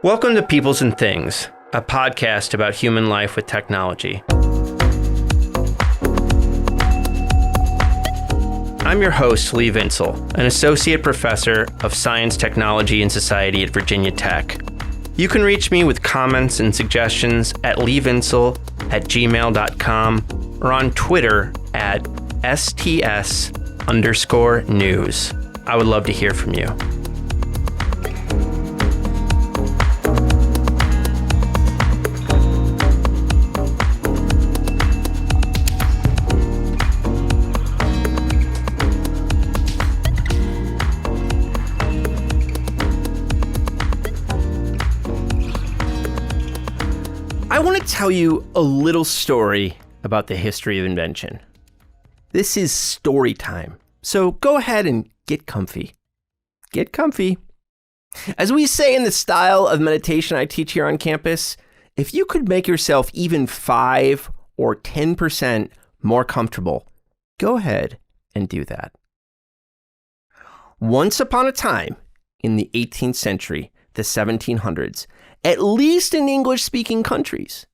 Welcome to Peoples and Things, a podcast about human life with technology. I'm your host, Lee Vinsel, an associate professor of science, technology, and society at Virginia Tech. You can reach me with comments and suggestions at leevinsel@gmail.com or on Twitter at STS_news. I would love to hear from you. I want to tell you a little story about the history of invention. This is story time, so go ahead and get comfy. Get comfy. As we say in the style of meditation I teach here on campus, if you could make yourself even 5 or 10% more comfortable, go ahead and do that. Once upon a time, in the 18th century, the 1700s, at least in English-speaking countries,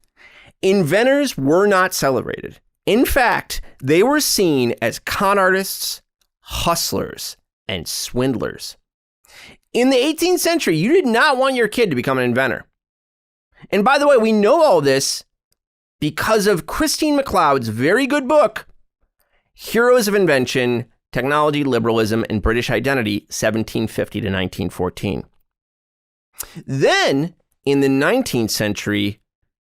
inventors were not celebrated. In fact, they were seen as con artists, hustlers, and swindlers. In the 18th century, you did not want your kid to become an inventor. And by the way, we know all this because of Christine McLeod's very good book, Heroes of Invention, Technology, Liberalism, and British Identity, 1750 to 1914. Then, in the 19th century,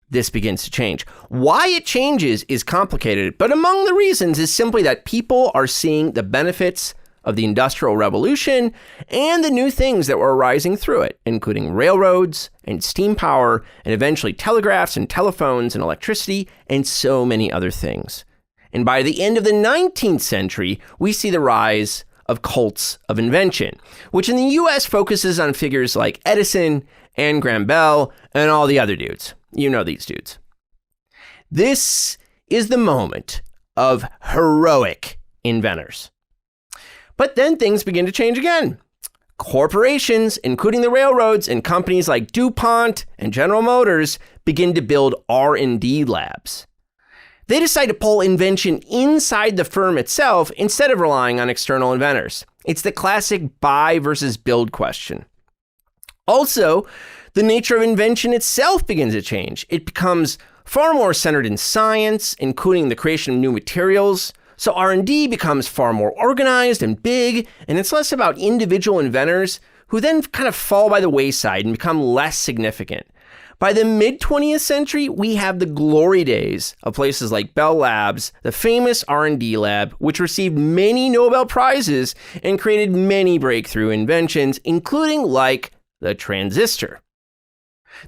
this begins to change. Why it changes is complicated, but among the reasons is simply that people are seeing the benefits of the Industrial Revolution and the new things that were arising through it, including railroads and steam power, and eventually telegraphs and telephones and electricity, and so many other things. And by the end of the 19th century, we see the rise of cults of invention, which in the US focuses on figures like Edison and Graham Bell and all the other dudes. You know these dudes. This is the moment of heroic inventors. But then things begin to change again. Corporations, including the railroads and companies like DuPont and General Motors, begin to build R&D labs. They decide to pull invention inside the firm itself instead of relying on external inventors. It's the classic buy versus build question. Also, the nature of invention itself begins to change. It becomes far more centered in science, including the creation of new materials. So R&D becomes far more organized and big, and it's less about individual inventors who then kind of fall by the wayside and become less significant. By the mid-20th century, we have the glory days of places like Bell Labs, the famous R&D lab, which received many Nobel Prizes and created many breakthrough inventions, including like the transistor.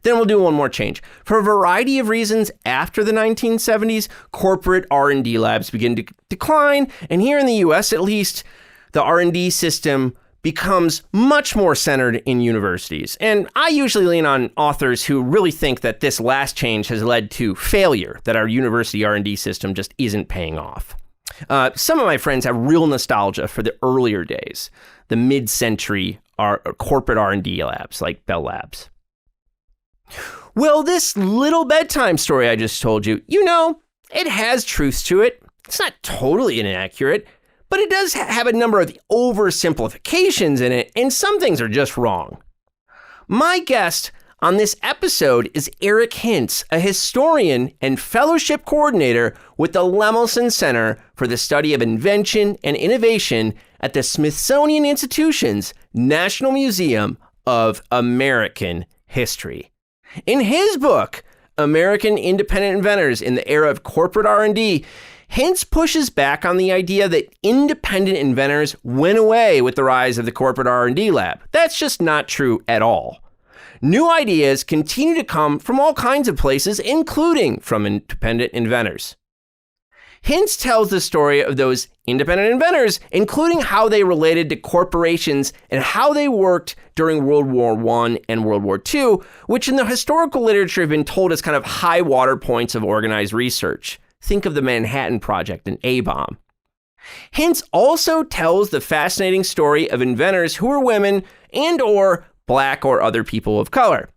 Then we'll do one more change. For a variety of reasons, after the 1970s, corporate R&D labs begin to decline, and here in the US at least, the R&D system becomes much more centered in universities. And I usually lean on authors who really think that this last change has led to failure, that our university R&D system just isn't paying off. Some of my friends have real nostalgia for the earlier days, the mid-century corporate R&D labs like Bell Labs. Well, this little bedtime story I just told you, it has truths to it. It's not totally inaccurate, but it does have a number of oversimplifications in it, and some things are just wrong. My guest on this episode is Eric Hintz, a historian and fellowship coordinator with the Lemelson Center for the Study of Invention and Innovation at the Smithsonian Institution's National Museum of American History. In his book, American Independent Inventors in the Era of Corporate R&D, Hintz pushes back on the idea that independent inventors went away with the rise of the corporate R&D lab. That's just not true at all. New ideas continue to come from all kinds of places, including from independent inventors. Hintz tells the story of those independent inventors, including how they related to corporations and how they worked during World War I and World War II, which in the historical literature have been told as kind of high water points of organized research. Think of the Manhattan Project and A-bomb. Hintz also tells the fascinating story of inventors who were women and or Black or other people of color.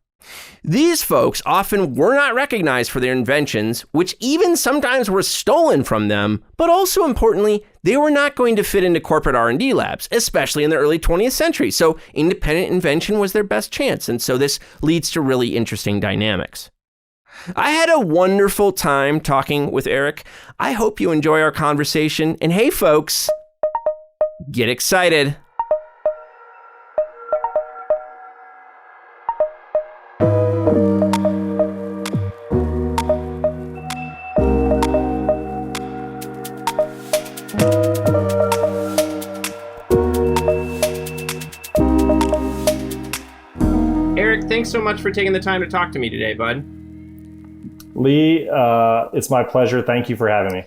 These folks often were not recognized for their inventions, which even sometimes were stolen from them, but also importantly, they were not going to fit into corporate R&D labs, especially in the early 20th century. So independent invention was their best chance. And so this leads to really interesting dynamics. I had a wonderful time talking with Eric. I hope you enjoy our conversation. And hey, folks, get excited. Thanks so much for taking the time to talk to me today, bud. Lee, it's my pleasure. Thank you for having me.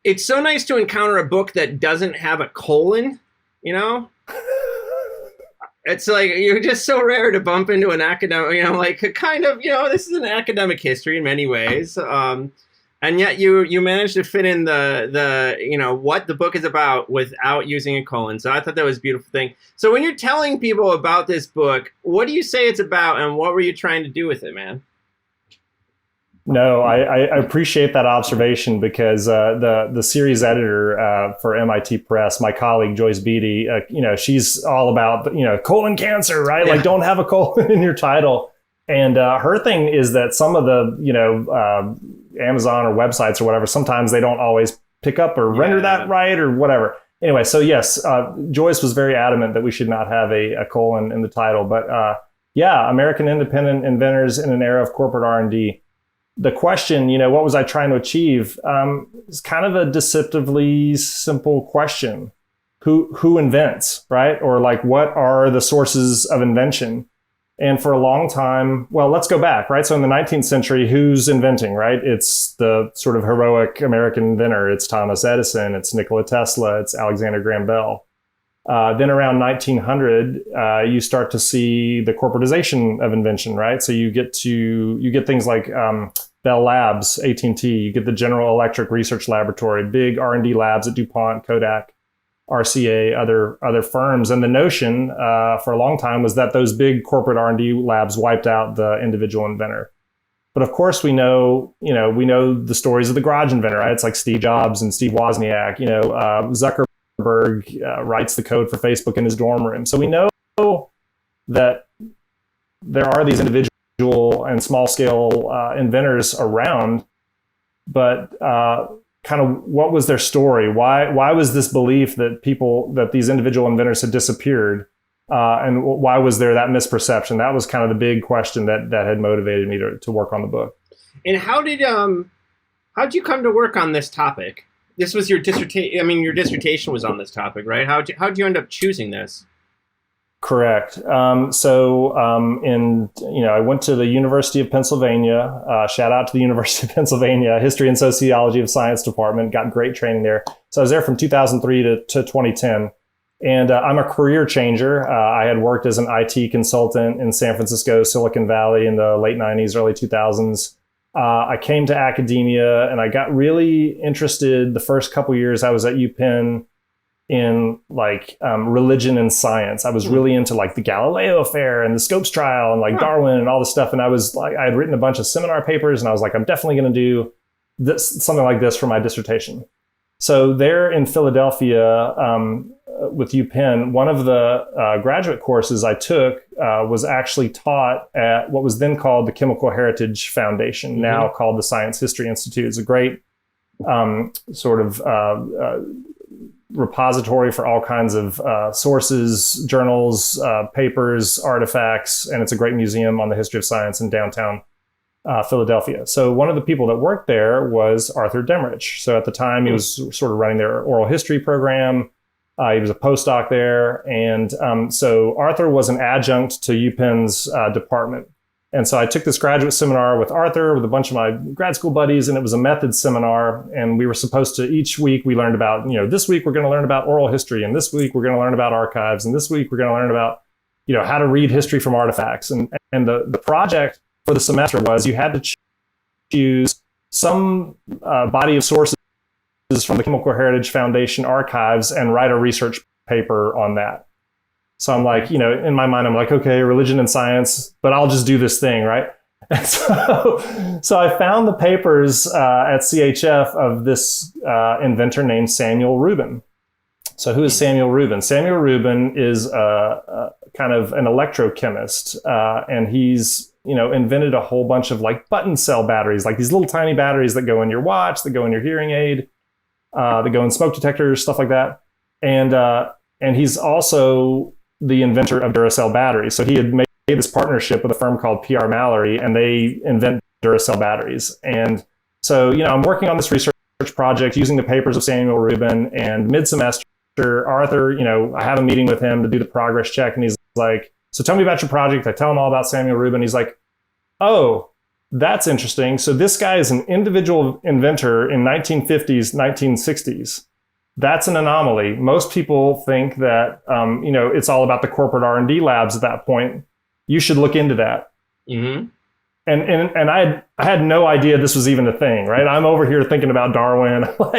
It's so nice to encounter a book that doesn't have a colon, you know? It's like, you're just so rare to bump into an academic, you know, like a kind of, you know, this is an academic history in many ways. And yet you managed to fit in the you know, what the book is about without using a colon. So I thought that was a beautiful thing. So when you're telling people about this book, what do you say it's about and what were you trying to do with it, man? No, I appreciate that observation because the series editor for MIT Press, my colleague Joyce Beatty, you know, she's all about, you know, colon cancer, right? Yeah. Like, don't have a colon in your title. And her thing is that some of the, you know, Amazon or websites or whatever, sometimes they don't always pick up or render that right or whatever. Anyway, so yes, Joyce was very adamant that we should not have a colon in the title. But yeah, American Independent Inventors in an Era of Corporate R&D. The question, you know, what was I trying to achieve? Is kind of a deceptively simple question. Who invents, right? Or like, what are the sources of invention? And for a long time, well, let's go back, right? So in the 19th century, who's inventing, right? It's the sort of heroic American inventor. It's Thomas Edison, it's Nikola Tesla, it's Alexander Graham Bell. Then around 1900, you start to see the corporatization of invention, right? So you get things like Bell Labs, AT&T, you get the General Electric Research Laboratory, big R&D labs at DuPont, Kodak, RCA, other firms. And the notion for a long time was that those big corporate R&D labs wiped out the individual inventor. But of course, we know the stories of the garage inventor, right? It's like Steve Jobs and Steve Wozniak, you know, Zuckerberg writes the code for Facebook in his dorm room. So we know that there are these individual and small scale inventors around, but kind of what was their story? Why was this belief that these individual inventors had disappeared? And why was there that misperception? That was kind of the big question that had motivated me to work on the book. And how'd you come to work on this topic? This was your dissertation. I mean, your dissertation was on this topic, right? How'd you end up choosing this? Correct. I went to the University of Pennsylvania. Shout out to the University of Pennsylvania History and Sociology of Science Department. Got great training there. So I was there from 2003 to 2010. And I'm a career changer. I had worked as an IT consultant in San Francisco, Silicon Valley in the late 90s, early 2000s. I came to academia and I got really interested the first couple years I was at UPenn in religion and science. I was really into like the Galileo affair and the Scopes trial and like Darwin and all this stuff. And I was like, I had written a bunch of seminar papers and I was like, I'm definitely going to do something like this for my dissertation. So there in Philadelphia with UPenn, one of the graduate courses I took was actually taught at what was then called the Chemical Heritage Foundation, now called the Science History Institute. It's a great repository for all kinds of sources, journals, papers, artifacts, and it's a great museum on the history of science in downtown Philadelphia. So one of the people that worked there was Arthur Demrich. So at the time, he was sort of running their oral history program. He was a postdoc there. And so Arthur was an adjunct to UPenn's department. And so I took this graduate seminar with Arthur, with a bunch of my grad school buddies, and it was a methods seminar. And we were supposed to, each week we learned about, this week we're going to learn about oral history, and this week we're going to learn about archives, and this week we're going to learn about, how to read history from artifacts. And the project for the semester was you had to choose some body of sources from the Chemical Heritage Foundation archives and write a research paper on that. So I'm like, in my mind, I'm like, okay, religion and science, but I'll just do this thing, right? And so I found the papers at CHF of this inventor named Samuel Rubin. So who is Samuel Rubin? Samuel Rubin is a kind of an electrochemist, and he's invented a whole bunch of like button cell batteries, like these little tiny batteries that go in your watch, that go in your hearing aid, that go in smoke detectors, stuff like that. And he's also the inventor of Duracell batteries. So he had made this partnership with a firm called PR Mallory, and they invent Duracell batteries. And so, I'm working on this research project using the papers of Samuel Rubin, and mid-semester, Arthur, I have a meeting with him to do the progress check, and he's like, so tell me about your project. I tell him all about Samuel Rubin. He's like, oh, that's interesting. So this guy is an individual inventor in 1950s, 1960s. That's an anomaly. Most people think that, it's all about the corporate R&D labs at that point. You should look into that. Mm-hmm. And I had no idea this was even a thing, right? I'm over here thinking about Darwin, but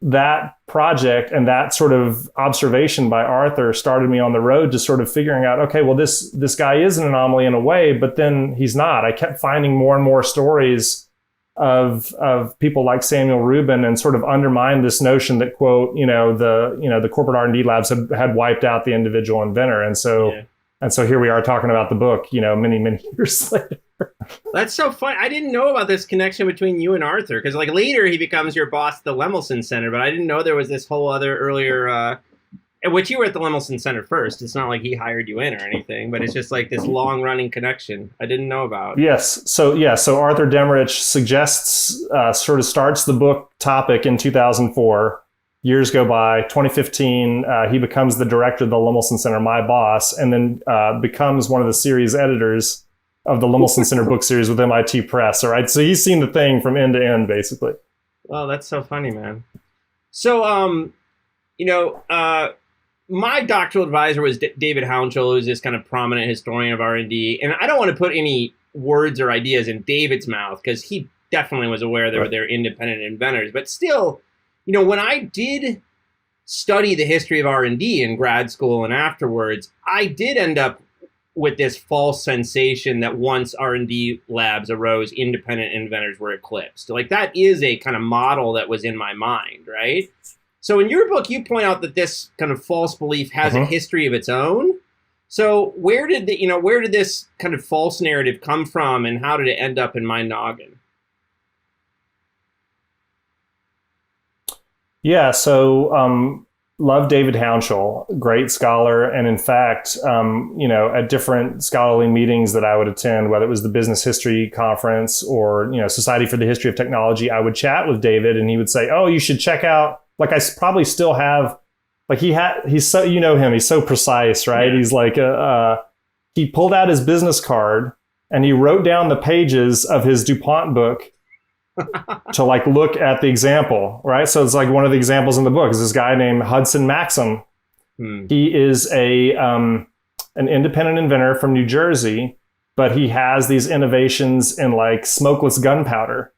that project and that sort of observation by Arthur started me on the road to sort of figuring out, okay, well, this guy is an anomaly in a way, but then he's not. I kept finding more and more stories of people like Samuel Rubin, and sort of undermine this notion that, quote, the corporate R&D labs had wiped out the individual inventor, and so. Yeah. And so here we are talking about the book, many, many years later. That's so fun. I didn't know about this connection between you and Arthur, because later he becomes your boss at the Lemelson Center, but I didn't know there was this whole other earlier, which you were at the Lemelson Center first. It's not like he hired you in or anything, but it's just like this long running connection I didn't know about. Yes. So Arthur Demarich suggests, sort of starts the book topic in 2004. Years go by. 2015, he becomes the director of the Lemelson Center, my boss, and then becomes one of the series editors of the Lemelson Center book series with MIT Press. All right, so he's seen the thing from end to end, basically. Well, that's so funny, man. So, my doctoral advisor was David Hounshell, who's this kind of prominent historian of R&D, and I don't want to put any words or ideas in David's mouth, because he definitely was aware there were independent inventors, but still. When I did study the history of R&D in grad school and afterwards, I did end up with this false sensation that once R&D labs arose, independent inventors were eclipsed. That is a kind of model that was in my mind, right? So in your book, you point out that this kind of false belief has a history of its own. So where did this kind of false narrative come from, and how did it end up in my noggin? Yeah, so love David Hounshell, great scholar. And in fact, at different scholarly meetings that I would attend, whether it was the Business History Conference or, Society for the History of Technology, I would chat with David, and he would say, oh, you should check out, I probably still have, he's so, him, he's so precise, right? Yeah. He's like, he pulled out his business card and he wrote down the pages of his DuPont book to look at the example, right? So it's one of the examples in the book is this guy named Hudson Maxim. He is an independent inventor from New Jersey, but he has these innovations in smokeless gunpowder.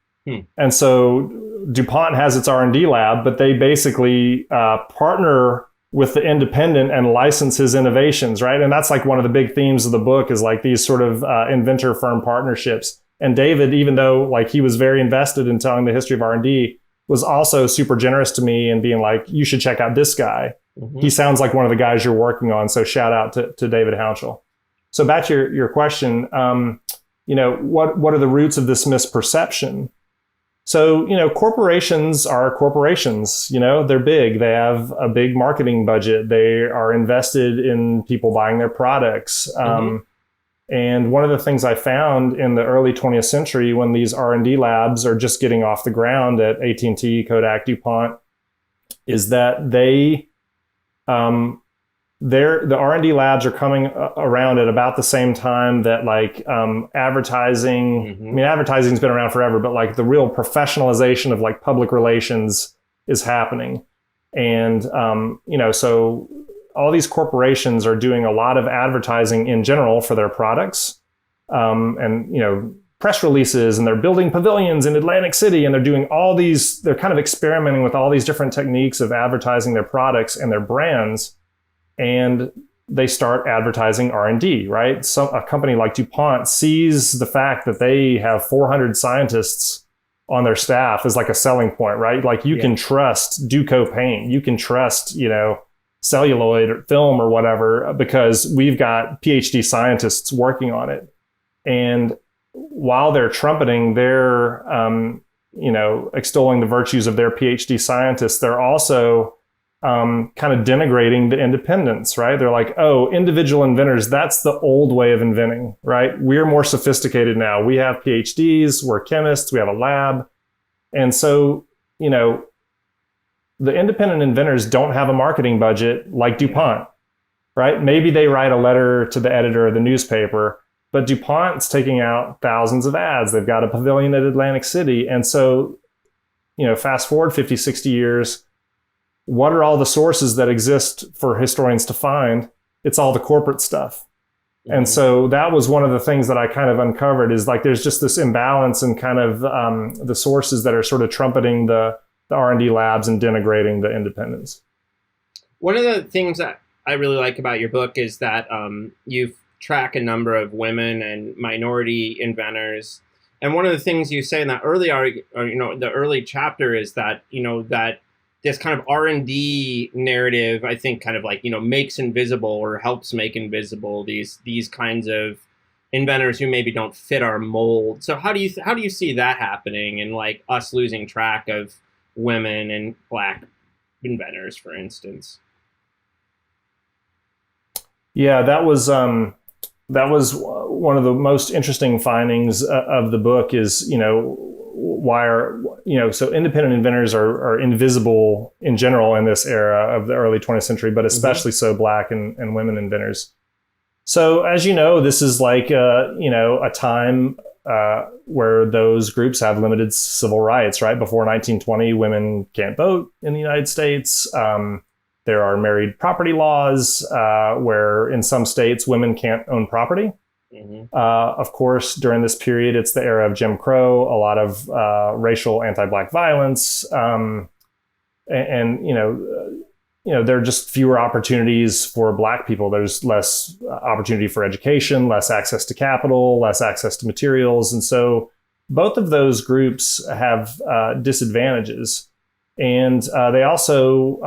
And so DuPont has its R&D lab, but they basically partner with the independent and license his innovations, right? And that's one of the big themes of the book is these sort of inventor firm partnerships. And David, even though he was very invested in telling the history of R&D, was also super generous to me and being you should check out this guy. Mm-hmm. He sounds like one of the guys you're working on. So shout out to David Hounshell. So back to your question, what are the roots of this misperception? So, corporations are corporations, they're big. They have a big marketing budget. They are invested in people buying their products. And one of the things I found in the early 20th century when these R&D labs are just getting off the ground at AT&T, Kodak, DuPont, is that the R&D labs are coming around at about the same time that advertising, I mean, advertising's been around forever, but the real professionalization of public relations is happening. And, so all these corporations are doing a lot of advertising in general for their products, and press releases, and they're building pavilions in Atlantic City, and they're doing they're kind of experimenting with all these different techniques of advertising their products and their brands. and they start advertising R&D, right? A company like DuPont sees the fact that they have 400 scientists on their staff as like a selling point, right? Like you can trust Duco paint, you can trust, celluloid or film or whatever, because we've got PhD scientists working on it. And while they're trumpeting their, extolling the virtues of their PhD scientists, they're also kind of denigrating the independents, right? They're like, oh, individual inventors, that's the old way of inventing, right? We're more sophisticated now. We have PhDs, we're chemists, we have a lab. And so, the independent inventors don't have a marketing budget like DuPont, right? Maybe they write a letter to the editor of the newspaper, but DuPont's taking out thousands of ads. They've got a pavilion at Atlantic City. And so, fast forward 50, 60 years, what are all the sources that exist for historians to find? It's all the corporate stuff. Mm-hmm. And so that was one of the things that I kind of uncovered, is like there's just this imbalance in kind of the sources that are sort of trumpeting the R&D labs and denigrating the independents. One of the things that I really like about your book is that you track a number of women and minority inventors. And one of the things you say in that the early chapter is that, that this kind of R&D narrative, I think, kind of like, makes invisible or helps make invisible these kinds of inventors who maybe don't fit our mold. So how do you see that happening, and like us losing track of women and Black inventors, for instance? Yeah, that was one of the most interesting findings of the book. Is why are so independent inventors are invisible in general in this era of the early 20th century, but especially so Black and women inventors. So as you know, this is like a time where those groups have limited civil rights, right? Before 1920, women can't vote in the United States. There are married property laws where in some states women can't own property. Mm-hmm. Of course, during this period, it's the era of Jim Crow, a lot of racial anti-Black violence, and there are just fewer opportunities for Black people. There's less opportunity for education, less access to capital, less access to materials. And so both of those groups have disadvantages. And they also,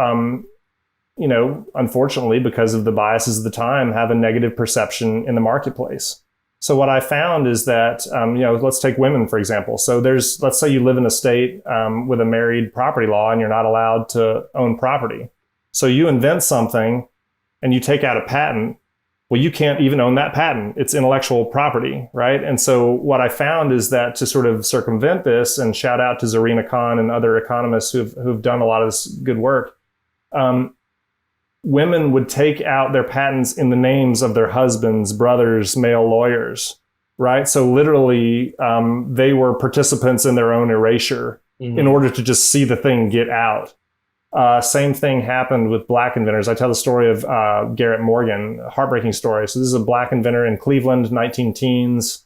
unfortunately, because of the biases of the time, have a negative perception in the marketplace. So what I found is that, let's take women, for example. So let's say you live in a state with a married property law and you're not allowed to own property. So you invent something and you take out a patent. Well, you can't even own that patent. It's intellectual property, right? And so what I found is that to sort of circumvent this, and shout out to Zarina Khan and other economists who've done a lot of this good work, women would take out their patents in the names of their husbands, brothers, male lawyers, right? So literally, they were participants in their own erasure in order to just see the thing get out. Same thing happened with Black inventors. I tell the story of Garrett Morgan, a heartbreaking story. So this is a Black inventor in Cleveland, 19-teens.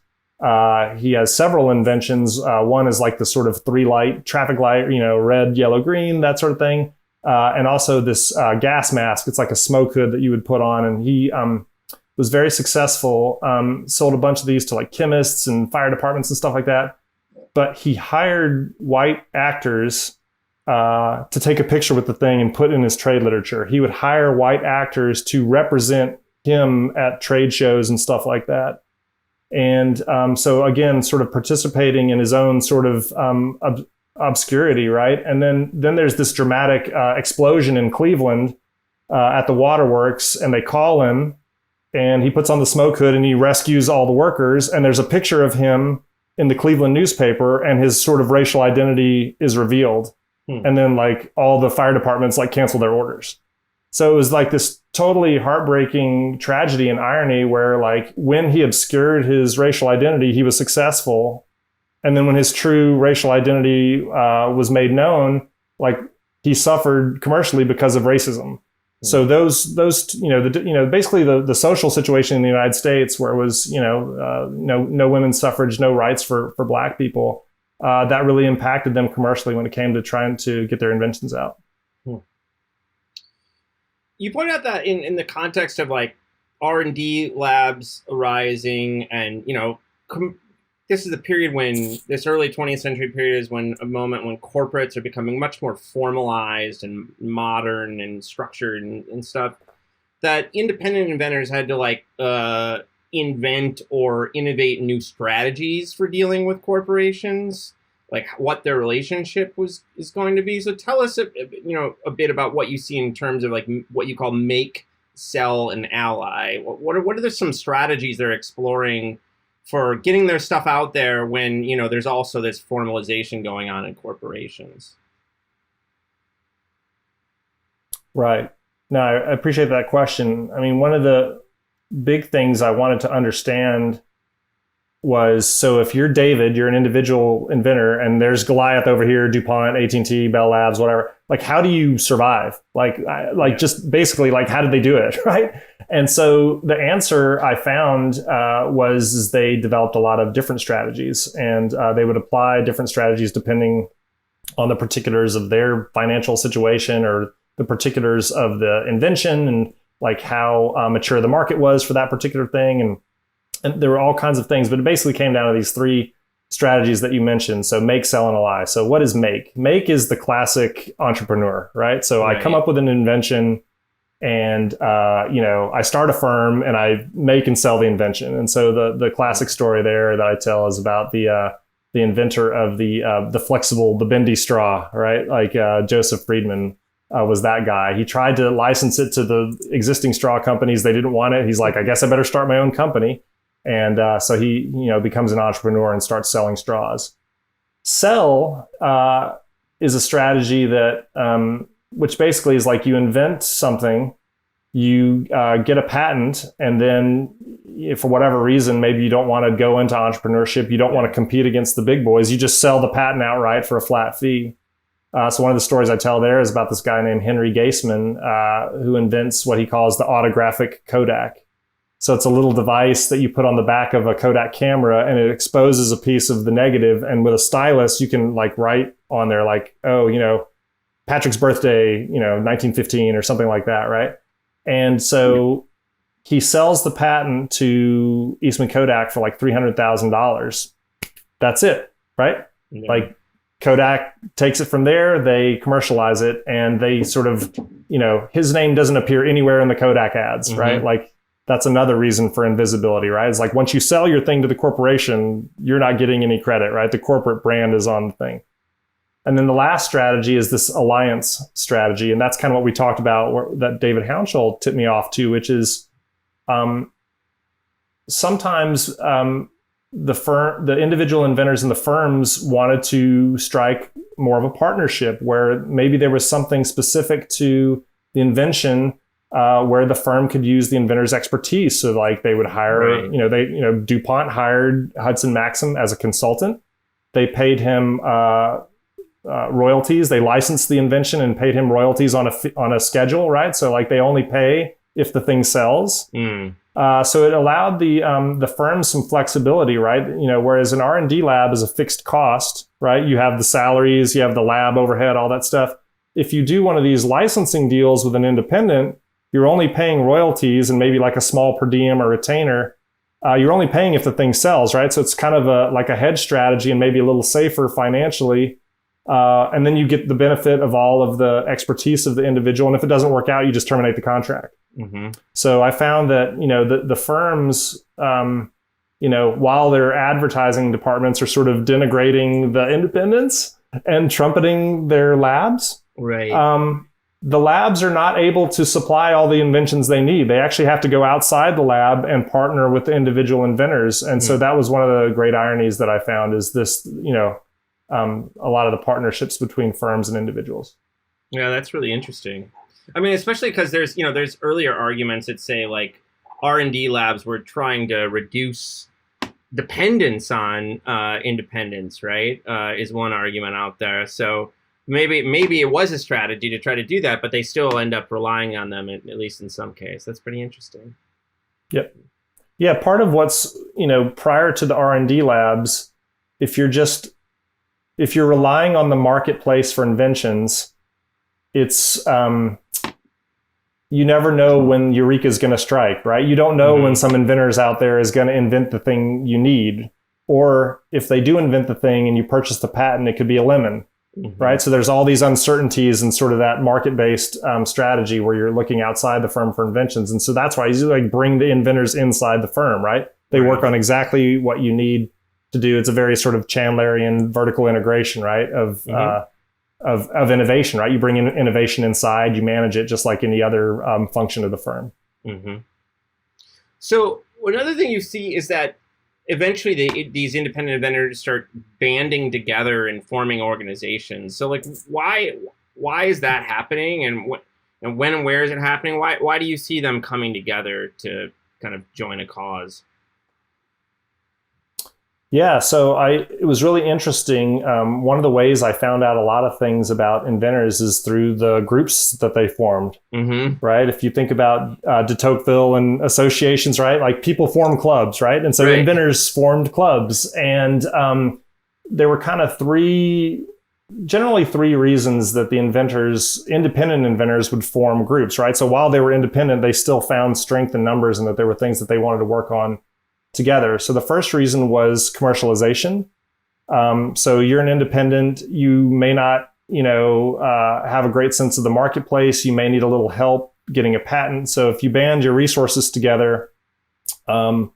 He has several inventions. One is like the sort of 3-light traffic light, red, yellow, green, that sort of thing. And also this gas mask. It's like a smoke hood that you would put on. And he was very successful, sold a bunch of these to like chemists and fire departments and stuff like that. But he hired white actors to take a picture with the thing and put in his trade literature. He would hire white actors to represent him at trade shows and stuff like that. And so again, sort of participating in his own sort of obscurity, right? And then there's this dramatic explosion in Cleveland at the waterworks, and they call him, and he puts on the smoke hood and he rescues all the workers. And there's a picture of him in the Cleveland newspaper, and his sort of racial identity is revealed. And then like all the fire departments like cancel their orders. So it was like this totally heartbreaking tragedy and irony where like when he obscured his racial identity, he was successful. And then when his true racial identity was made known, like he suffered commercially because of racism. So those basically the social situation in the United States, where it was no women's suffrage, no rights for Black people, that really impacted them commercially when it came to trying to get their inventions out. you point out that in the context of like R&D labs arising, and this is a period when this early 20th century period is when a moment when corporates are becoming much more formalized and modern and structured and stuff, that independent inventors had to like invent or innovate new strategies for dealing with corporations, like what their relationship is going to be. So tell us a bit about what you see in terms of like what you call make, sell, and ally. What are some strategies they're exploring for getting their stuff out there when there's also this formalization going on in corporations? Right. No, I appreciate that question. I mean, one of the big things I wanted to understand was, so if you're David, you're an individual inventor, and there's Goliath over here, DuPont, AT&T, Bell Labs, whatever, like, how do you survive? Just basically, like, how did they do it, right? And so the answer I found was they developed a lot of different strategies, and they would apply different strategies depending on the particulars of their financial situation or the particulars of the invention, and like how mature the market was for that particular thing. And there were all kinds of things, but it basically came down to these three strategies that you mentioned. So make, sell, and ally. So what is make? Make is the classic entrepreneur, right? So I come up with an invention, and I start a firm and I make and sell the invention. And so the classic story there that I tell is about the inventor of the flexible, the bendy straw, right? Like Joseph Friedman was that guy. He tried to license it to the existing straw companies. They didn't want it. He's like, I guess I better start my own company. And so he, becomes an entrepreneur and starts selling straws. Sell is a strategy that, which basically is like you invent something, you get a patent, and then if for whatever reason, maybe you don't want to go into entrepreneurship, you don't want to compete against the big boys, you just sell the patent outright for a flat fee. So one of the stories I tell there is about this guy named Henry Gaisman, who invents what he calls the autographic Kodak. So it's a little device that you put on the back of a Kodak camera, and it exposes a piece of the negative. And with a stylus, you can like write on there like, Patrick's birthday, 1915 or something like that, right? And so he sells the patent to Eastman Kodak for like $300,000. That's it, right? Yeah. Like Kodak takes it from there, they commercialize it, and they sort of, his name doesn't appear anywhere in the Kodak ads, mm-hmm. right? Like, that's another reason for invisibility, right? It's like once you sell your thing to the corporation, you're not getting any credit, right? The corporate brand is on the thing. And then the last strategy is this alliance strategy. And that's kind of what we talked about that David Hounshell tipped me off to, which is sometimes the individual inventors and the firms wanted to strike more of a partnership where maybe there was something specific to the invention where the firm could use the inventor's expertise. So like they would hire, right. DuPont hired Hudson Maxim as a consultant. They paid him royalties. They licensed the invention and paid him royalties on a schedule, right? So like they only pay if the thing sells. Mm. So it allowed the firm some flexibility, right? Whereas an R&D lab is a fixed cost, right? You have the salaries, you have the lab overhead, all that stuff. If you do one of these licensing deals with an independent, you're only paying royalties and maybe like a small per diem or retainer. You're only paying if the thing sells, right? So it's kind of like a hedge strategy and maybe a little safer financially. And then you get the benefit of all of the expertise of the individual. And if it doesn't work out, you just terminate the contract. Mm-hmm. So I found that, the firms, while their advertising departments are sort of denigrating the independents and trumpeting their labs, right. The labs are not able to supply all the inventions they need. They actually have to go outside the lab and partner with the individual inventors. And so that was one of the great ironies that I found is this, a lot of the partnerships between firms and individuals. Yeah, that's really interesting. I mean, especially because there's earlier arguments that say like R&D labs were trying to reduce dependence on independence, right? Is one argument out there. So maybe it was a strategy to try to do that, but they still end up relying on them, at least in some case. That's pretty interesting. Yep. Yeah, part of what's, prior to the R&D labs, if you're relying on the marketplace for inventions, it's you never know when Eureka is going to strike, right? You don't know when some inventors out there is going to invent the thing you need. Or if they do invent the thing and you purchase the patent, it could be a lemon, right? So there's all these uncertainties and sort of that market-based strategy where you're looking outside the firm for inventions. And so that's why you like bring the inventors inside the firm, right? They work on exactly what you need to do. It's a very sort of Chandlerian vertical integration, right? Of innovation, right? You bring in innovation inside, you manage it just like any other function of the firm. So another thing you see is that eventually these independent inventors start banding together and forming organizations. So like, why is that happening, and when and where is it happening? Why do you see them coming together to kind of join a cause? Yeah, so it was really interesting. One of the ways I found out a lot of things about inventors is through the groups that they formed, right? If you think about de Tocqueville and associations, right? Like people form clubs, right? And so inventors formed clubs. And there were kind of generally three reasons that the independent inventors would form groups, right? So while they were independent, they still found strength in numbers and that there were things that they wanted to work on together. So the first reason was commercialization. So you're an independent, you may not, have a great sense of the marketplace. You may need a little help getting a patent. So if you band your resources together, the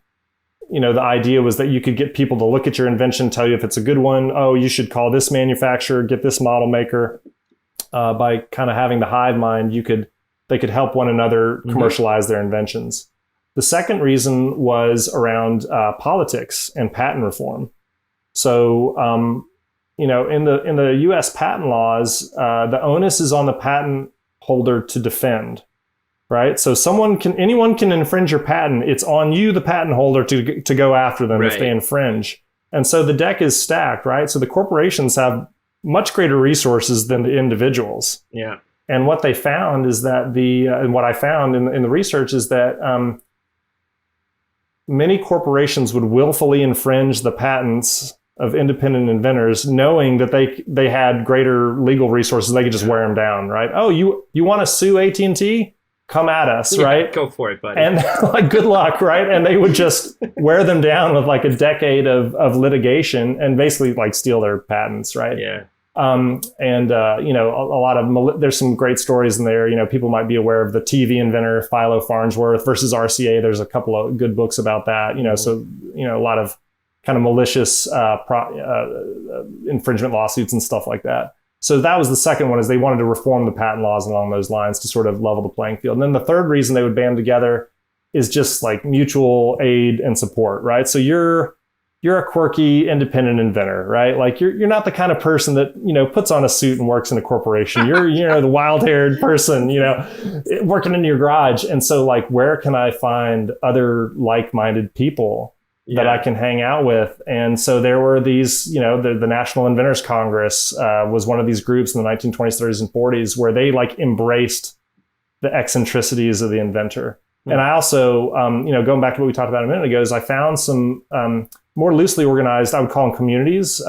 idea was that you could get people to look at your invention, tell you if it's a good one. Oh, you should call this manufacturer, get this model maker. By kind of having the hive mind, they could help one another commercialize their inventions. The second reason was around politics and patent reform. So, in the U.S. patent laws, the onus is on the patent holder to defend, right? So anyone can infringe your patent. It's on you, the patent holder, to go after them if they infringe. And so the deck is stacked, right? So the corporations have much greater resources than the individuals. Yeah. And what they found is that and what I found in the research is that many corporations would willfully infringe the patents of independent inventors, knowing that they had greater legal resources. They could just wear them down, right? Oh, you want to sue AT&T? Come at us, right? Go for it, buddy. And like, good luck, right? And they would just wear them down with like a decade of litigation and basically like steal their patents, right? Yeah. A lot of there's some great stories in there. People might be aware of the TV inventor Philo Farnsworth versus RCA. There's a couple of good books about that. So a lot of kind of malicious infringement lawsuits and stuff like that. So that was the second one, is they wanted to reform the patent laws along those lines to sort of level the playing field. And then the third reason they would band together is just like mutual aid and support, right? So you're a quirky independent inventor, right? Like you're not the kind of person that, puts on a suit and works in a corporation. You're, the wild-haired person, working in your garage. And so like, where can I find other like-minded people that I can hang out with? And so there were these, the National Inventors Congress was one of these groups in the 1920s, 30s, and 40s where they like embraced the eccentricities of the inventor. And I also, going back to what we talked about a minute ago, is I found some more loosely organized, I would call them communities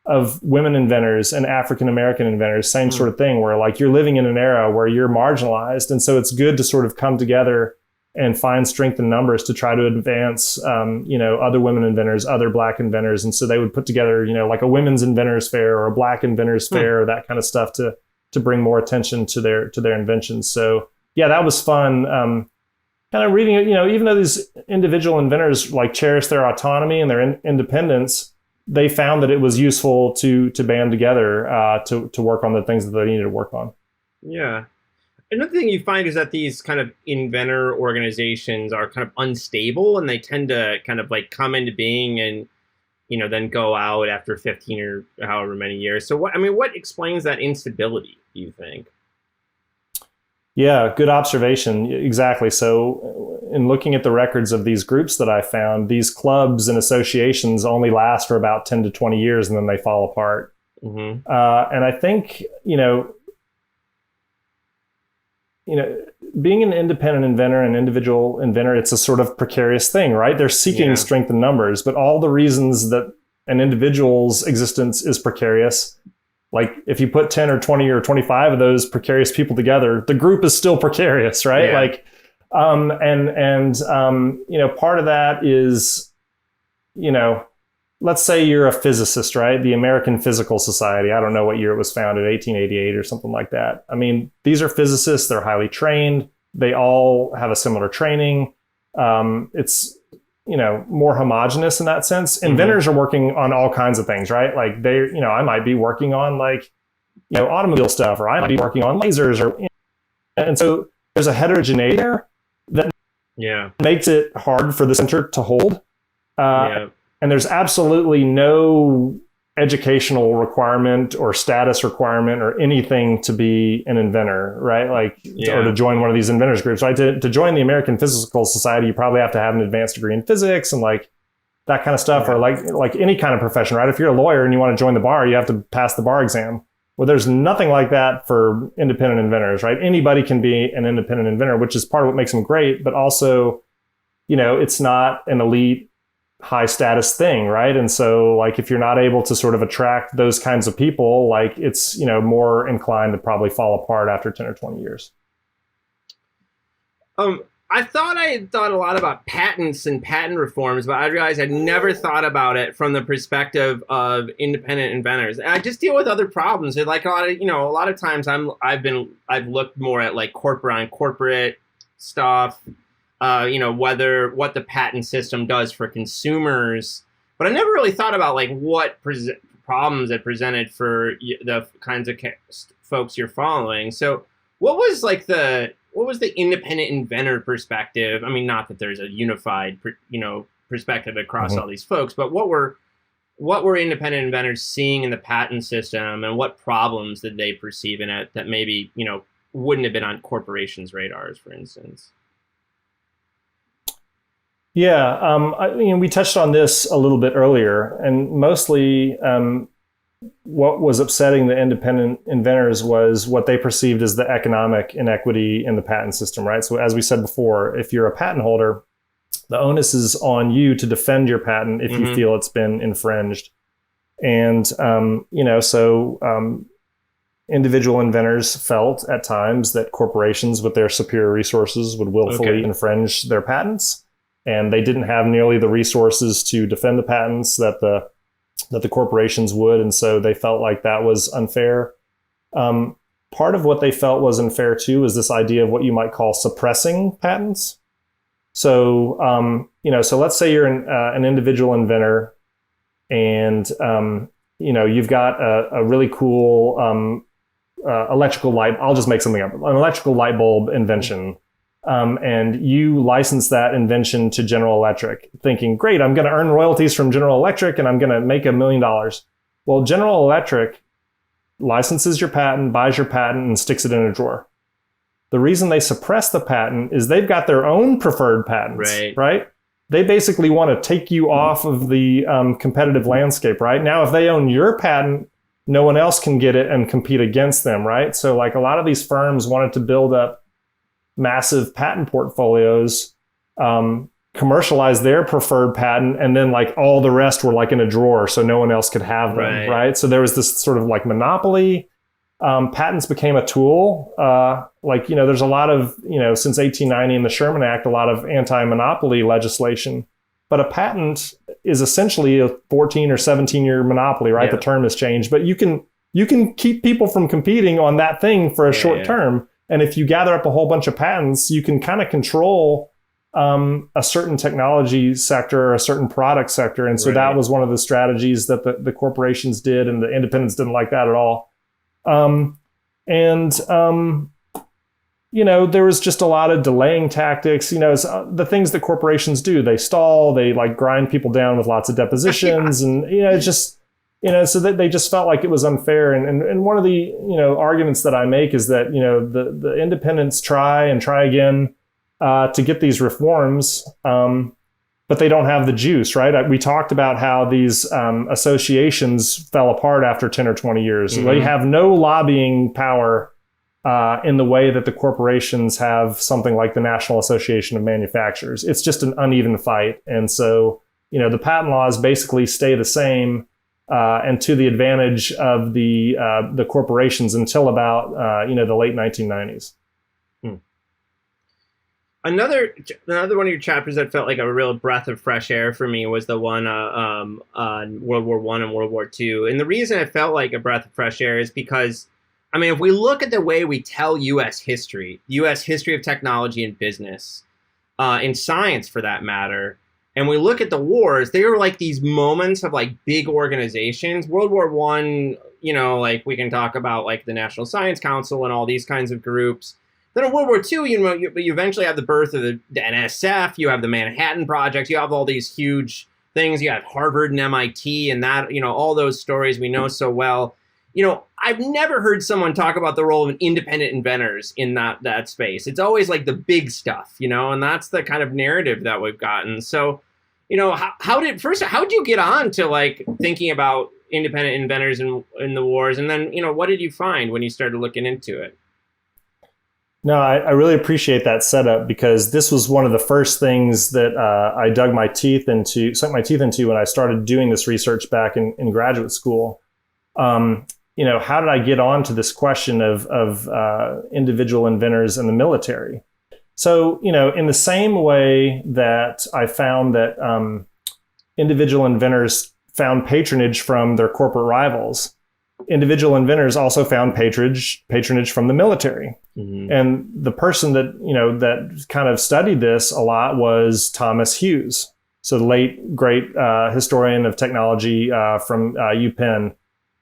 of women inventors and African-American inventors, same sort of thing, where like you're living in an era where you're marginalized. And so it's good to sort of come together and find strength in numbers to try to advance, other women inventors, other Black inventors. And so they would put together, like a women's inventors fair or a Black inventors fair, or that kind of stuff to bring more attention to their inventions. So yeah, that was fun. Kind of reading it, even though these individual inventors like cherish their autonomy and their independence, they found that it was useful to band together to work on the things that they needed to work on. Yeah. Another thing you find is that these kind of inventor organizations are kind of unstable, and they tend to kind of like come into being and, then go out after 15 or however many years. So what explains that instability, do you think? Yeah, good observation. Exactly. So in looking at the records of these groups that I found, these clubs and associations only last for about 10 to 20 years and then they fall apart. And I think, being an independent inventor, an individual inventor, it's a sort of precarious thing, right? They're seeking strength in numbers, but all the reasons that an individual's existence is precarious like if you put 10 or 20 or 25 of those precarious people together, the group is still precarious, right? Yeah. Like, part of that is, let's say you're a physicist, right? The American Physical Society. I don't know what year it was founded, 1888 or something like that. I mean, these are physicists. They're highly trained. They all have a similar training. It's, more homogenous in that sense. Inventors are working on all kinds of things, right? Like I might be working on automobile stuff, or I might be working on lasers, and so there's a heterogeneity there that makes it hard for the center to hold. And there's absolutely no educational requirement or status requirement or anything to be an inventor, right? Or to join one of these inventors groups, right? To join the American Physical Society, you probably have to have an advanced degree in physics and that kind of stuff, or like any kind of profession, right? If you're a lawyer and you want to join the bar, you have to pass the bar exam. Well, there's nothing like that for independent inventors, right? Anybody can be an independent inventor, which is part of what makes them great, but also, it's not an elite high status thing, right? And so if you're not able to sort of attract those kinds of people, it's more inclined to probably fall apart after 10 or 20 years. I had thought a lot about patents and patent reforms, but I realized I'd never thought about it from the perspective of independent inventors. And I just deal with other problems. And a lot of times I've looked more at corporate stuff, what the patent system does for consumers, but I never really thought about what problems it presented for the kinds of folks you're following. So what was the independent inventor perspective? I mean, not that there's a unified, perspective across all these folks, but what were independent inventors seeing in the patent system, and what problems did they perceive in it that maybe, wouldn't have been on corporations' radars, for instance? Yeah, we touched on this a little bit earlier, and mostly what was upsetting the independent inventors was what they perceived as the economic inequity in the patent system, right? So as we said before, if you're a patent holder, the onus is on you to defend your patent if you feel it's been infringed. And, individual inventors felt at times that corporations with their superior resources would willfully infringe their patents. And they didn't have nearly the resources to defend the patents that the corporations would. And so they felt like that was unfair. Part of what they felt was unfair too is this idea of what you might call suppressing patents. So, so let's say you're an individual inventor and, you've got a really cool electrical light. I'll just make something up. An electrical light bulb invention. And you license that invention to General Electric, thinking, great, I'm going to earn royalties from General Electric and I'm going to make $1 million. Well, General Electric licenses your patent, buys your patent, and sticks it in a drawer. The reason they suppress the patent is they've got their own preferred patents, right? They basically want to take you off of the competitive landscape, right? Now, if they own your patent, no one else can get it and compete against them, right? So a lot of these firms wanted to build up massive patent portfolios, commercialize their preferred patent, and then all the rest were in a drawer so no one else could have them, right? So there was this sort of monopoly. Patents became a tool. There's a lot of, since 1890 and the Sherman Act, a lot of anti-monopoly legislation. But a patent is essentially a 14 or 17-year monopoly, right? Yeah. The term has changed, but you can keep people from competing on that thing for a short term. And if you gather up a whole bunch of patents, you can kind of control a certain technology sector or a certain product sector. And so that was one of the strategies that the corporations did, and the independents didn't like that at all. There was just a lot of delaying tactics. The things that corporations do, they stall, they grind people down with lots of depositions, and so that they just felt like it was unfair. And one of the arguments that I make is that the independents try again to get these reforms, but they don't have the juice, right? We talked about how these associations fell apart after 10 or 20 years. Mm-hmm. They have no lobbying power in the way that the corporations have something like the National Association of Manufacturers. It's just an uneven fight. And so, the patent laws basically stay the same. and to the advantage of the corporations until about the late 1990s. Another one of your chapters that felt like a real breath of fresh air for me was the one on World War I and World War II. And the reason it felt like a breath of fresh air is because, I mean, if we look at the way we tell U.S. history of technology and business, in science for that matter, and we look at the wars, they were like these moments of like big organizations. World War I, like we can talk about like the National Science Council and all these kinds of groups. Then in World War II, you eventually have the birth of the NSF, you have the Manhattan Project, you have all these huge things, you have Harvard and MIT and that, all those stories we know so well. I've never heard someone talk about the role of independent inventors in that space. It's always like the big stuff, and that's the kind of narrative that we've gotten. So, how did you get on to like thinking about independent inventors in the wars? And then, what did you find when you started looking into it? No, I really appreciate that setup, because this was one of the first things that I sunk my teeth into when I started doing this research back in graduate school. How did I get on to this question of individual inventors in the military? So, in the same way that I found that individual inventors found patronage from their corporate rivals, individual inventors also found patronage from the military. Mm-hmm. And the person that kind of studied this a lot was Thomas Hughes. So the late, great historian of technology from UPenn.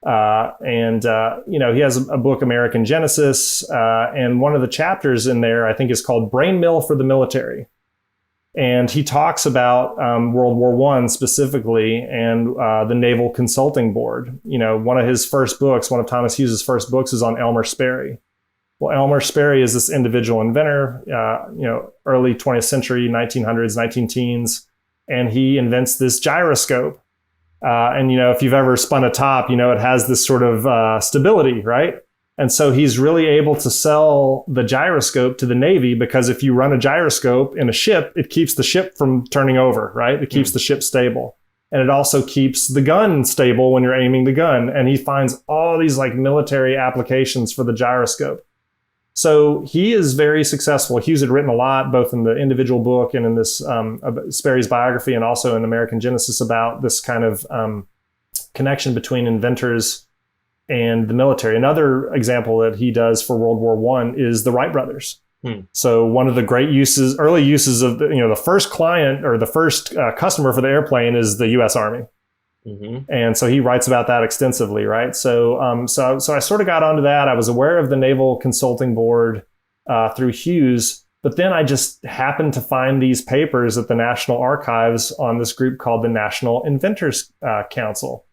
He has a book, American Genesis, and one of the chapters in there, I think, is called Brain Mill for the Military. And he talks about World War I specifically and the Naval Consulting Board. One of Thomas Hughes' first books is on Elmer Sperry. Well, Elmer Sperry is this individual inventor, early 20th century, 1900s, 19-teens, and he invents this gyroscope. If you've ever spun a top, it has this sort of stability, right? And so he's really able to sell the gyroscope to the Navy, because if you run a gyroscope in a ship, it keeps the ship from turning over, right? It keeps the ship stable. And it also keeps the gun stable when you're aiming the gun. And he finds all these like military applications for the gyroscope. So he is very successful. Hughes had written a lot, both in the individual book and in this Sperry's biography, and also in American Genesis, about this kind of connection between inventors and the military. Another example that he does for World War I is the Wright brothers. So one of the great early uses of the first client or the first customer for the airplane is the U.S. Army. Mm-hmm. And so he writes about that extensively, right? So I sort of got onto that. I was aware of the Naval Consulting Board through Hughes, but then I just happened to find these papers at the National Archives on this group called the National Inventors Council.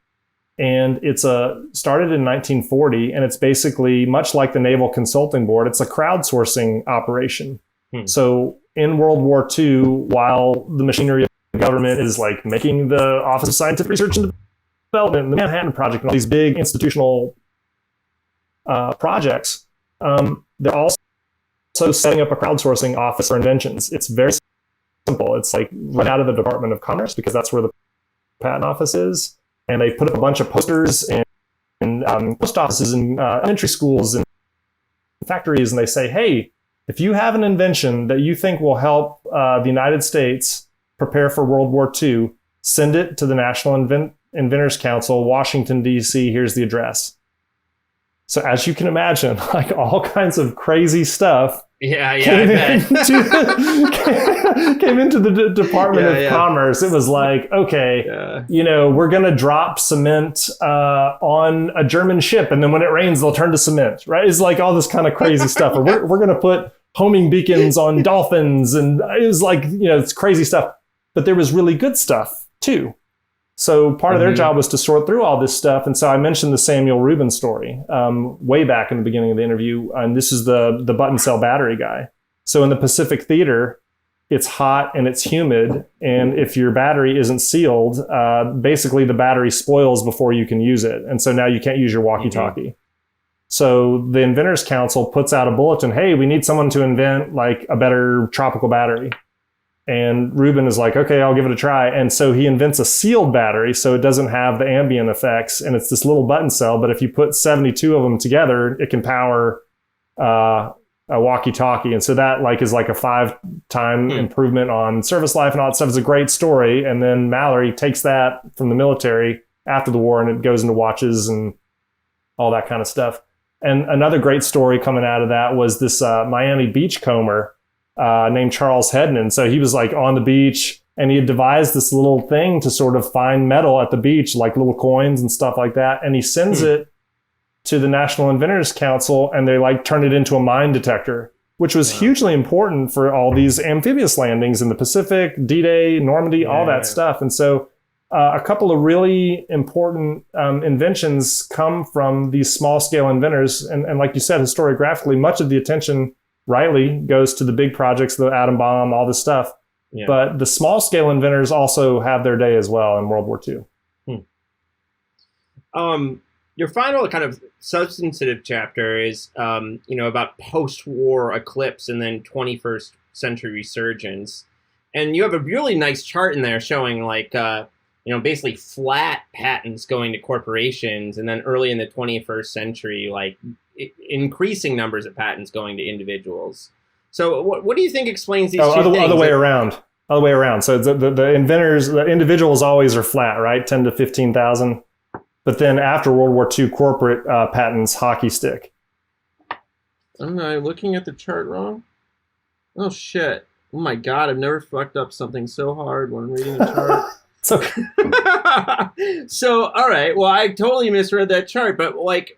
And it's started in 1940, and it's basically much like the Naval Consulting Board. It's a crowdsourcing operation. So in World War II, while the machinery of the government is like making the Office of Scientific Research and Development, the Manhattan Project, and all these big institutional projects, they're also setting up a crowdsourcing office for inventions. It's very simple. It's like right out of the Department of Commerce, because that's where the patent office is. And they put up a bunch of posters in post offices and elementary schools and factories, and they say, hey, if you have an invention that you think will help the United States prepare for World War II, send it to the National Inventors Council, Washington, D.C. Here's the address. So as you can imagine, like all kinds of crazy stuff came into the Department of Commerce. It was like, okay, we're going to drop cement on a German ship, and then when it rains, they'll turn to cement, right? It's like all this kind of crazy stuff. Or we're going to put homing beacons on dolphins, and it was like, it's crazy stuff. But there was really good stuff too. So part of their job was to sort through all this stuff. And so I mentioned the Samuel Rubin story way back in the beginning of the interview. And this is the button cell battery guy. So in the Pacific Theater, it's hot and it's humid. And if your battery isn't sealed, basically the battery spoils before you can use it. And so now you can't use your walkie-talkie. So the Inventors Council puts out a bulletin, hey, we need someone to invent like a better tropical battery. And Ruben is like, okay, I'll give it a try. And so he invents a sealed battery so it doesn't have the ambient effects. And it's this little button cell. But if you put 72 of them together, it can power a walkie-talkie. And so that is like a 5-time improvement on service life and all that stuff. Is a great story. And then Mallory takes that from the military after the war and it goes into watches and all that kind of stuff. And another great story coming out of that was this Miami beachcomber named Charles Hedden. So he was like on the beach and he had devised this little thing to sort of find metal at the beach, like little coins and stuff like that. And he sends it to the National Inventors Council and they turn it into a mine detector, which was hugely important for all these amphibious landings in the Pacific, D-Day, Normandy, all that stuff. And so a couple of really important inventions come from these small scale inventors. And like you said, historiographically, much of the attention rightly goes to the big projects, the atom bomb, all this stuff. Yeah. But the small scale inventors also have their day as well in World War II. Your final kind of substantive chapter is, about post-war eclipse and then 21st century resurgence. And you have a really nice chart in there showing basically flat patents going to corporations, and then early in the 21st century, increasing numbers of patents going to individuals. So what do you think explains these two things? Other way around. Other way around. So the inventors, the individuals always are flat, right? 10 to 15,000. But then after World War II, corporate patents hockey stick. Am I looking at the chart wrong? Oh, shit. Oh, my God. I've never fucked up something so hard when reading a chart. It's okay. So, all right. Well, I totally misread that chart. But, what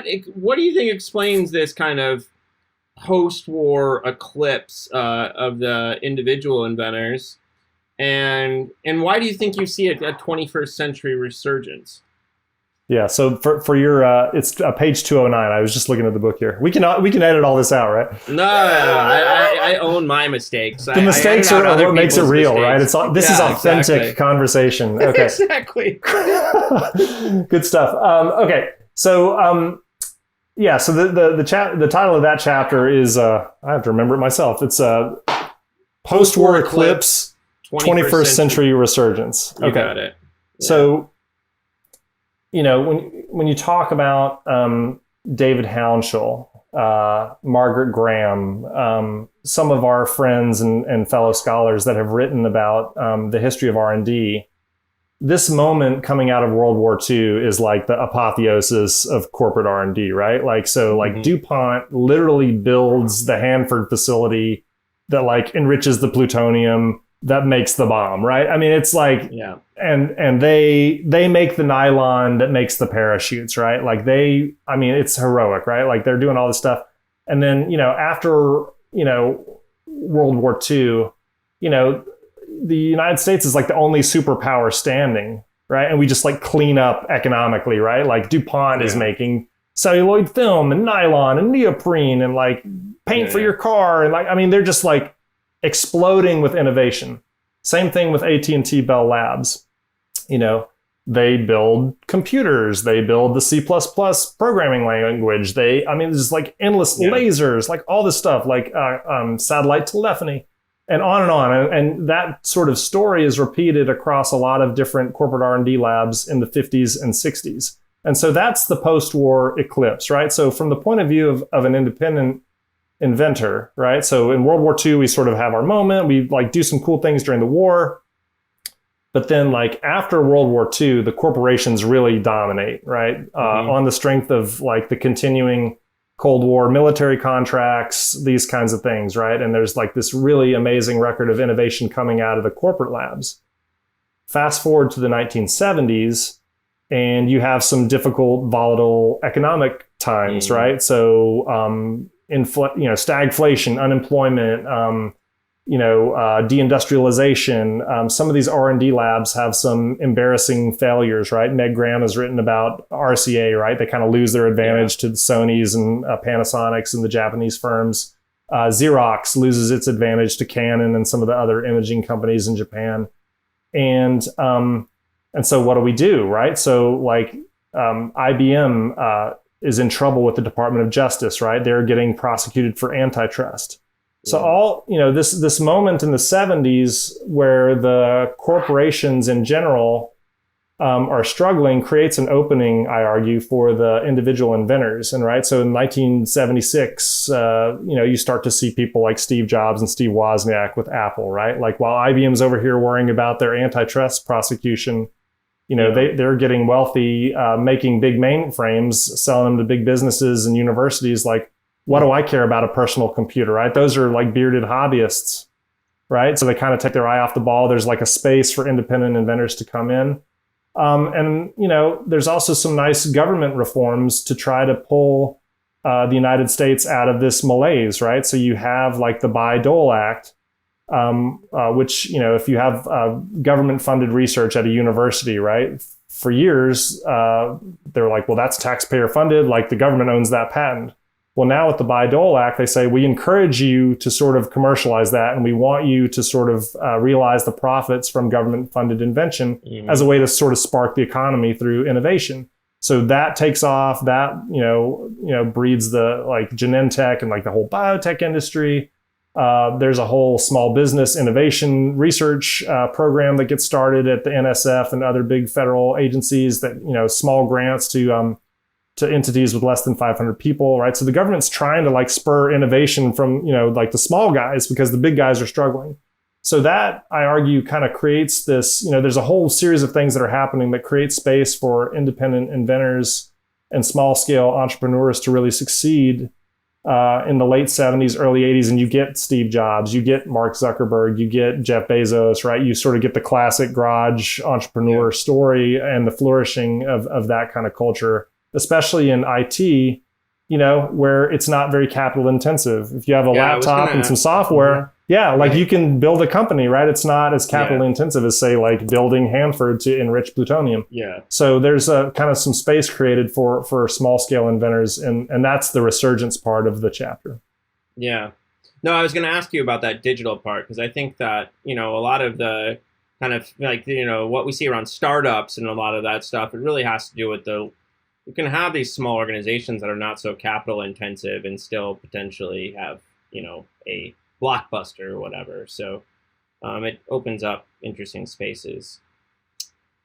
do you think explains this kind of post-war eclipse of the individual inventors? And why do you think you see a 21st century resurgence? Yeah, so for your it's page 209. I was just looking at the book here. We can edit all this out, right? No. I own my mistakes. The mistakes are what makes it real, mistakes. Right? This is authentic conversation. Okay, exactly. Good stuff. Okay, so so the title of that chapter is I have to remember it myself. It's post-war eclipse, 21st century resurgence. You got it. Yeah. So. When you talk about David Hounshell, Margaret Graham, some of our friends and fellow scholars that have written about the history of R&D, this moment coming out of World War II is like the apotheosis of corporate R&D, right? DuPont literally builds the Hanford facility that enriches the plutonium that makes the bomb, right? I mean, it's and they make the nylon that makes the parachutes, right? It's heroic, right? They're doing all this stuff. And then, after, World War II, the United States is the only superpower standing, right? And we just clean up economically, right? DuPont is making celluloid film and nylon and neoprene and paint for your car. And they're just exploding with innovation. Same thing with AT&T Bell Labs. They build computers. They build the C++ programming language. There's endless lasers, all this stuff, satellite telephony, and on and on. And that sort of story is repeated across a lot of different corporate R&D labs in the 50s and 60s. And so that's the post-war eclipse, right? So from the point of view of an independent inventor, right? So in World War II, we sort of have our moment. We do some cool things during the war. But then after World War II, the corporations really dominate, right? On the strength of the continuing Cold War military contracts, these kinds of things, right? And there's this really amazing record of innovation coming out of the corporate labs. Fast forward to the 1970s, and you have some difficult, volatile economic times, right? So, stagflation, unemployment, deindustrialization. Some of these R&D labs have some embarrassing failures, right? Meg Graham has written about RCA, right? They kind of lose their advantage to the Sonys and Panasonics and the Japanese firms. Xerox loses its advantage to Canon and some of the other imaging companies in Japan. And so what do we do, right? So IBM is in trouble with the Department of Justice, right? They're getting prosecuted for antitrust. So all, this moment in the 70s where the corporations in general are struggling creates an opening, I argue, for the individual inventors. And right, so in 1976, you start to see people like Steve Jobs and Steve Wozniak with Apple, right? Like while IBM's over here worrying about their antitrust prosecution, they're getting wealthy, making big mainframes, selling them to big businesses and universities. Like, what do I care about a personal computer, right? Those are like bearded hobbyists, right? So they kind of take their eye off the ball. There's like a space for independent inventors to come in. And there's also some nice government reforms to try to pull the United States out of this malaise, right? So you have like the Bayh-Dole Act, which, if you have government-funded research at a university, right, for years, they're like, well, that's taxpayer funded, like the government owns that patent. Well, now with the Bayh-Dole Act, they say, we encourage you to sort of commercialize that, and we want you to sort of realize the profits from government-funded invention as a way to sort of spark the economy through innovation. So that takes off, that, breeds the like Genentech and like the whole biotech industry. There's a whole small business innovation research program that gets started at the NSF and other big federal agencies that, small grants to entities with less than 500 people, right? So the government's trying to like spur innovation from, like the small guys because the big guys are struggling. So that, I argue, kind of creates this, there's a whole series of things that are happening that create space for independent inventors and small scale entrepreneurs to really succeed in the late 70s, early 80s. And you get Steve Jobs, you get Mark Zuckerberg, you get Jeff Bezos, right? You sort of get the classic garage entrepreneur story and the flourishing of that kind of culture, especially in IT, where it's not very capital intensive. If you have a laptop and some software, you can build a company, right? It's not as capital intensive as, say, like building Hanford to enrich plutonium. Yeah. So there's a kind of some space created for small scale inventors, and that's the resurgence part of the chapter. Yeah. No, I was going to ask you about that digital part, because I think that, a lot of the kind of like, what we see around startups and a lot of that stuff, it really has to do with you can have these small organizations that are not so capital intensive and still potentially have, a blockbuster or whatever. So it opens up interesting spaces.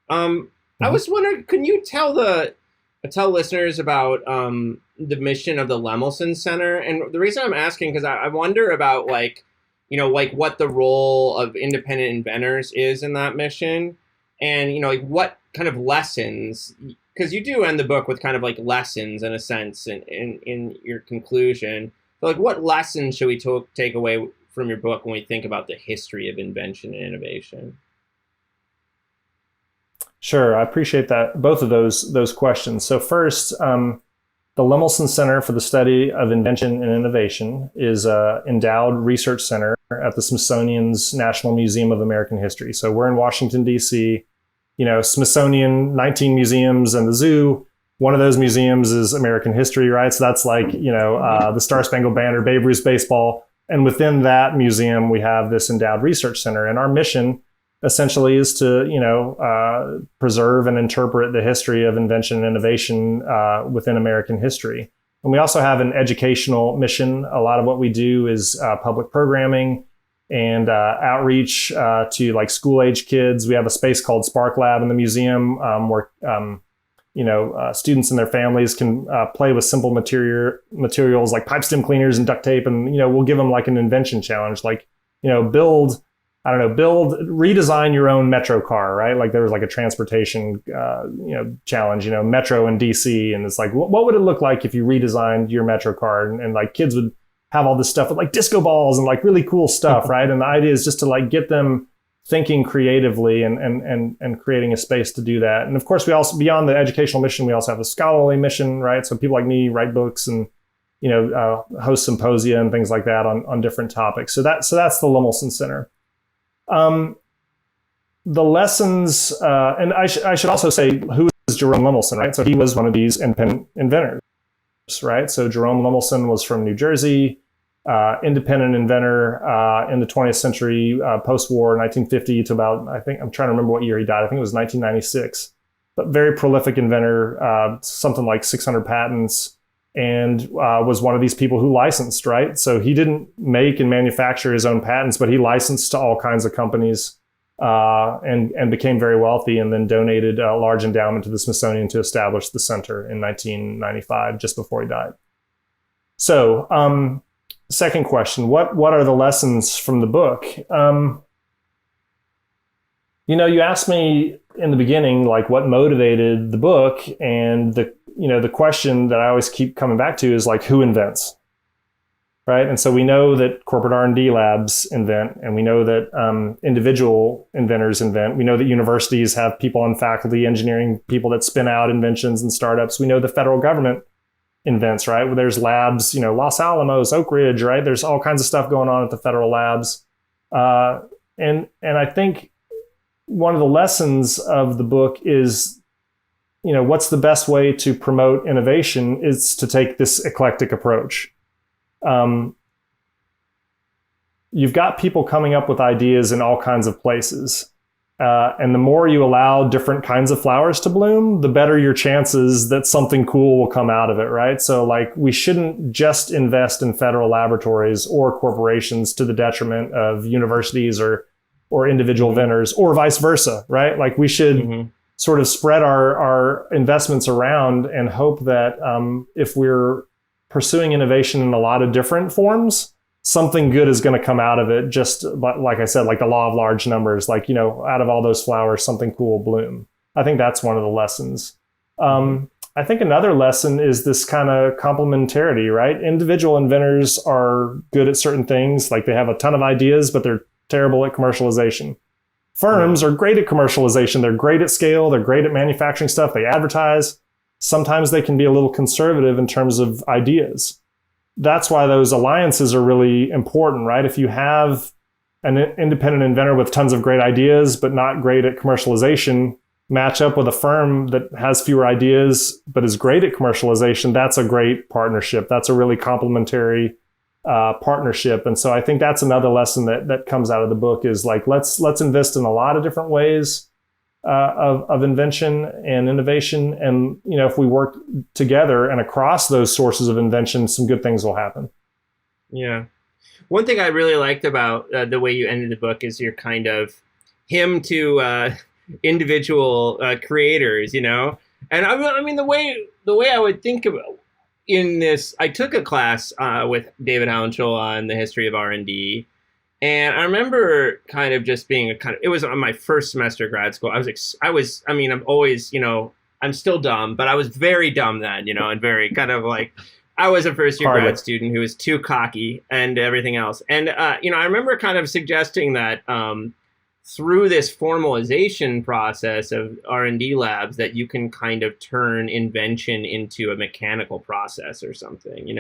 I was wondering, can you tell listeners about the mission of the Lemelson Center? And the reason I'm asking, because I wonder about like what the role of independent inventors is in that mission, and like what kind of lessons. Because you do end the book with kind of like lessons in a sense in your conclusion. So like what lessons should we take away from your book when we think about the history of invention and innovation? Sure, I appreciate that. Both of those questions. So first, the Lemelson Center for the Study of Invention and Innovation is an endowed research center at the Smithsonian's National Museum of American History. So we're in Washington, D.C., Smithsonian, 19 museums and the zoo. One of those museums is American history, right? So that's like, the Star Spangled Banner, Babe Ruth's baseball. And within that museum, we have this endowed research center. And our mission essentially is to, preserve and interpret the history of invention and innovation within American history. And we also have an educational mission. A lot of what we do is public programming and outreach to like school age kids. We have a space called Spark Lab in the museum where students and their families can play with simple materials like pipe stem cleaners and duct tape, and we'll give them like an invention challenge, like redesign your own metro car, right? Like there was like a transportation challenge, metro in DC, and it's like what would it look like if you redesigned your metro car, and like kids would have all this stuff with like disco balls and like really cool stuff, right? And the idea is just to like get them thinking creatively and creating a space to do that. And of course, we also, beyond the educational mission, we also have a scholarly mission, right? So people like me write books and host symposia and things like that on different topics. So that's the Lemelson Center. The lessons, and I should also say, who is Jerome Lemelson, right? So he was one of these independent inventors, right? So Jerome Lemelson was from New Jersey. Independent inventor in the 20th century, post-war, 1950 to about, I'm trying to remember what year he died. I think it was 1996. But very prolific inventor, something like 600 patents, and was one of these people who licensed, right? So he didn't make and manufacture his own patents, but he licensed to all kinds of companies and became very wealthy, and then donated a large endowment to the Smithsonian to establish the center in 1995, just before he died. So, second question, what are the lessons from the book? You asked me in the beginning, like, what motivated the book, and the question that I always keep coming back to is, like, who invents, right? And so we know that corporate R&D labs invent, and we know that individual inventors invent. We know that universities have people on faculty, engineering people that spin out inventions and startups. We know the federal government invents, right? Well, there's labs, Los Alamos, Oak Ridge, right? There's all kinds of stuff going on at the federal labs. And I think one of the lessons of the book is, what's the best way to promote innovation is to take this eclectic approach. You've got people coming up with ideas in all kinds of places. And the more you allow different kinds of flowers to bloom, the better your chances that something cool will come out of it, right? So, like, we shouldn't just invest in federal laboratories or corporations to the detriment of universities or individual inventors, or vice versa, right? Like, we should sort of spread our investments around and hope that if we're pursuing innovation in a lot of different forms, something good is going to come out of it. Just like I said, like the law of large numbers, like, out of all those flowers, something cool will bloom. I think that's one of the lessons. I think another lesson is this kind of complementarity, right? Individual inventors are good at certain things, like they have a ton of ideas, but they're terrible at commercialization. Firms are great at commercialization. They're great at scale. They're great at manufacturing stuff. They advertise. Sometimes they can be a little conservative in terms of ideas. That's why those alliances are really important, right? If you have an independent inventor with tons of great ideas, but not great at commercialization, match up with a firm that has fewer ideas, but is great at commercialization, that's a great partnership. That's a really complementary partnership. And so I think that's another lesson that comes out of the book is, like, let's invest in a lot of different ways of invention and innovation. And, if we work together and across those sources of invention, some good things will happen. Yeah. One thing I really liked about the way you ended the book is your kind of hymn to individual creators, And I mean, the way I would think about in this, I took a class with David Hounshaw on the history of R&D. And I remember kind of just being it was on my first semester of grad school. I'm always, I'm still dumb, but I was very dumb then, and very kind of like, I was a first year grad student who was too cocky and everything else. And, I remember kind of suggesting that through this formalization process of R&D labs, that you can kind of turn invention into a mechanical process or something,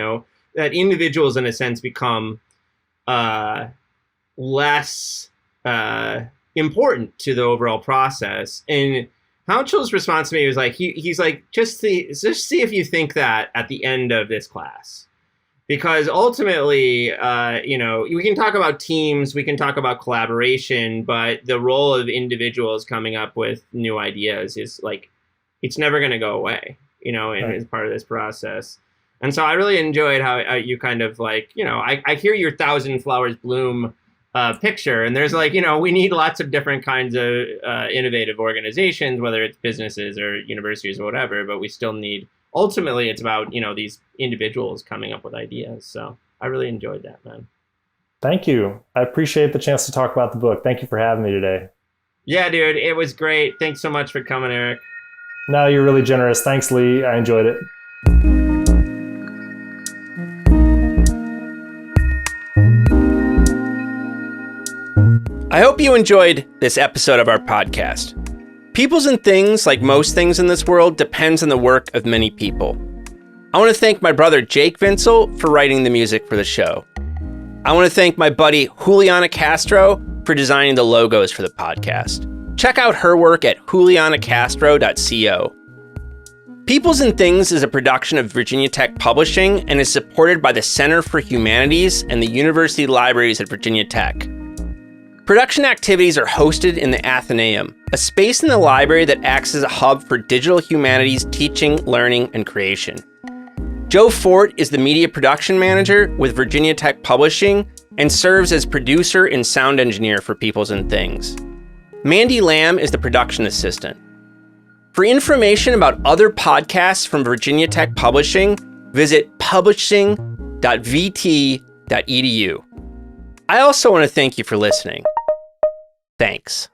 that individuals in a sense become less important to the overall process. And Hounshaw's response to me was like, he's like, just see if you think that at the end of this class. Because ultimately, we can talk about teams, we can talk about collaboration, but the role of individuals coming up with new ideas is like, it's never going to go away, as part of this process. And so I really enjoyed how you kind of like, I hear your 1,000 flowers bloom picture, and there's like, we need lots of different kinds of innovative organizations, whether it's businesses or universities or whatever, but we still need, ultimately it's about, these individuals coming up with ideas. So I really enjoyed that, man. Thank you. I appreciate the chance to talk about the book. Thank you for having me today. Yeah, dude, it was great. Thanks so much for coming, Eric. No, you're really generous. Thanks, Lee. I enjoyed it. I hope you enjoyed this episode of our podcast. Peoples and things, like most things in this world, depends on the work of many people. I want to thank my brother Jake Vinsel for writing the music for the show. I want to thank my buddy Juliana Castro for designing the logos for the podcast. Check out her work at julianacastro.co. Peoples and Things is a production of Virginia Tech Publishing and is supported by the Center for Humanities and the University Libraries at Virginia Tech. Production activities are hosted in the Athenaeum, a space in the library that acts as a hub for digital humanities teaching, learning, and creation. Joe Fort is the media production manager with Virginia Tech Publishing and serves as producer and sound engineer for Peoples and Things. Mandy Lamb is the production assistant. For information about other podcasts from Virginia Tech Publishing, visit publishing.vt.edu. I also want to thank you for listening. Thanks.